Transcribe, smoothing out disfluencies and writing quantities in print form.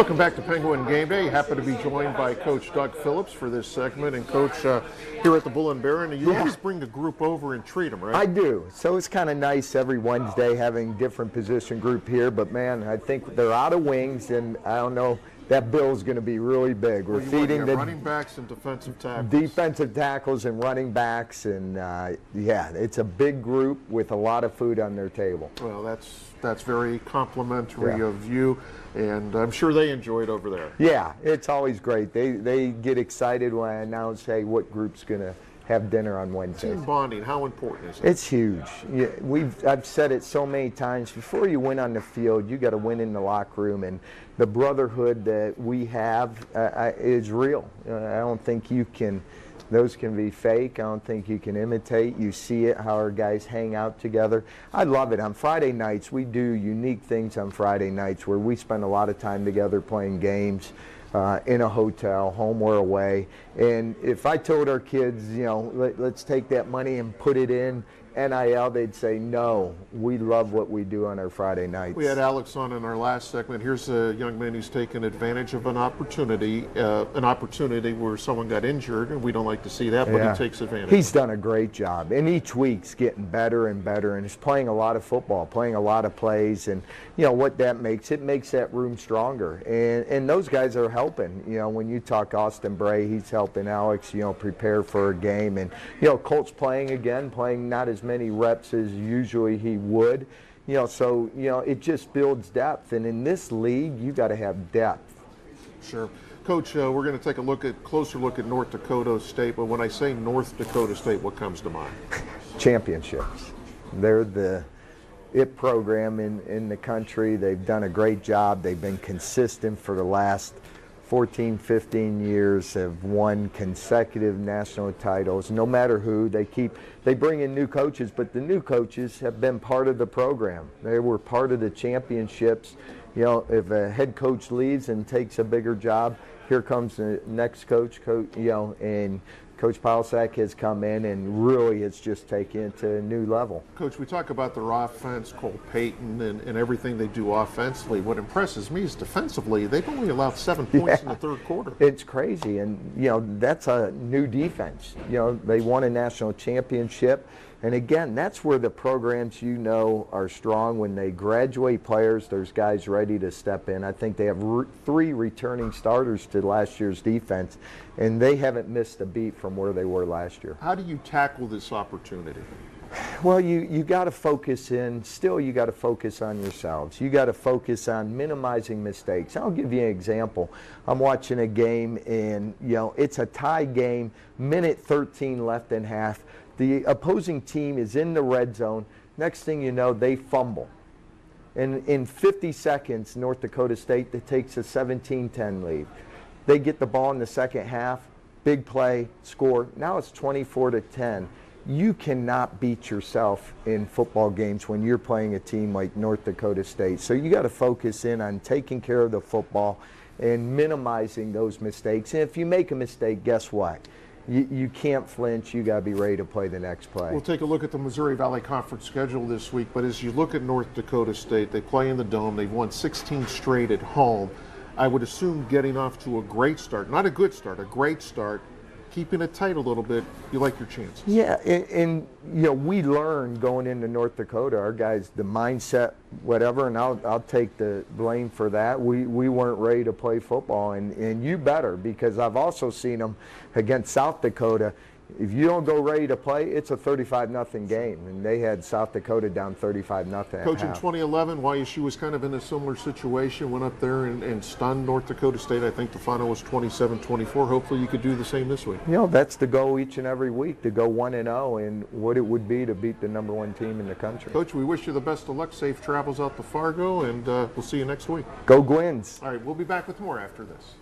Welcome back to Penguin Gameday. Happy to be joined by Coach Doug Phillips for this segment. And Coach, here at the Bull and Baron, you always bring a group over and treat them, right? I do. So it's kind of nice every Wednesday having different position group here. But man, I think they're out of wings, and I don't know. That bill's going to be really big. We're feeding the running backs and defensive tackles. Defensive tackles and running backs, and yeah, it's a big group with a lot of food on their table. Well, that's very complimentary of you, and I'm sure they enjoy it over there. Yeah, it's always great. They get excited when I announce, hey, what group's going to have dinner on Wednesday. Team bonding, how important is it? It's huge. I've said it so many times. Before you win on the field, you got to win in the locker room, and the brotherhood that we have is real. I don't think those can be fake. I don't think you can imitate. You see it, how our guys hang out together. I love it. On Friday nights, we do unique things on Friday nights where we spend a lot of time together playing games. In a hotel, home or away. And if I told our kids, let's take that money and put it in NIL, they'd say, no, we love what we do on our Friday nights. We had Alex on in our last segment. Here's a young man who's taken advantage of an opportunity where someone got injured, and we don't like to see that, but he takes advantage. He's done a great job, and each week's getting better and better, and he's playing a lot of football, playing a lot of plays, and what that makes, it makes that room stronger. And those guys are helping. When you talk Austin Bray, he's helping Alex, prepare for a game, and Colt's playing not as many reps as usually he would, so it just builds depth, and in this league you got to have depth. Sure. Coach, we're going to take a closer look at North Dakota State, but when I say North Dakota State, what comes to mind? Championships. They're the IT program in the country. They've done a great job. They've been consistent for the last 14, 15 years, have won consecutive national titles. No matter who, they bring in new coaches, but the new coaches have been part of the program. They were part of the championships. If a head coach leaves and takes a bigger job, here comes the next coach, and Coach Powelsack has come in and really it's just taken it to a new level. Coach, we talk about their offense, Cole Payton, and everything they do offensively. What impresses me is defensively, they've only allowed 7 points in the third quarter. It's crazy, and that's a new defense. They won a national championship, and again, that's where the programs are strong. When they graduate players, there's guys ready to step in. I think they have 3 returning starters to last year's defense, and they haven't missed a beat from where they were last year. How do you tackle this opportunity? Well, you got to focus you got to focus on yourselves. You got to focus on minimizing mistakes. I'll give you an example. I'm watching a game, and it's a tie game, minute 13 left in half. The opposing team is in the red zone. Next thing you know, they fumble. And in 50 seconds, North Dakota State takes a 17-10 lead. They get the ball in the second half, big play, score. Now it's 24-10. You cannot beat yourself in football games when you're playing a team like North Dakota State. So you got to focus in on taking care of the football and minimizing those mistakes. And if you make a mistake, guess what? You can't flinch. You got to be ready to play the next play. We'll take a look at the Missouri Valley Conference schedule this week, but as you look at North Dakota State, they play in the Dome. They've won 16 straight at home. I would assume getting off to a great start, not a good start, a great start, keeping it tight a little bit, you like your chances. Yeah, and we learned going into North Dakota, our guys, the mindset, whatever, and I'll take the blame for that. We weren't ready to play football, and you better, because I've also seen them against South Dakota. If you don't go ready to play, it's a 35-0 game, and they had South Dakota down 35-0. Coach, in 2011, YSU was kind of in a similar situation, went up there and stunned North Dakota State. I think the final was 27-24. Hopefully you could do the same this week. That's the goal each and every week, to go 1-0, and what it would be to beat the #1 team in the country. Coach, we wish you the best of luck, safe travels out to Fargo, and we'll see you next week. Go Gwins. All right, we'll be back with more after this.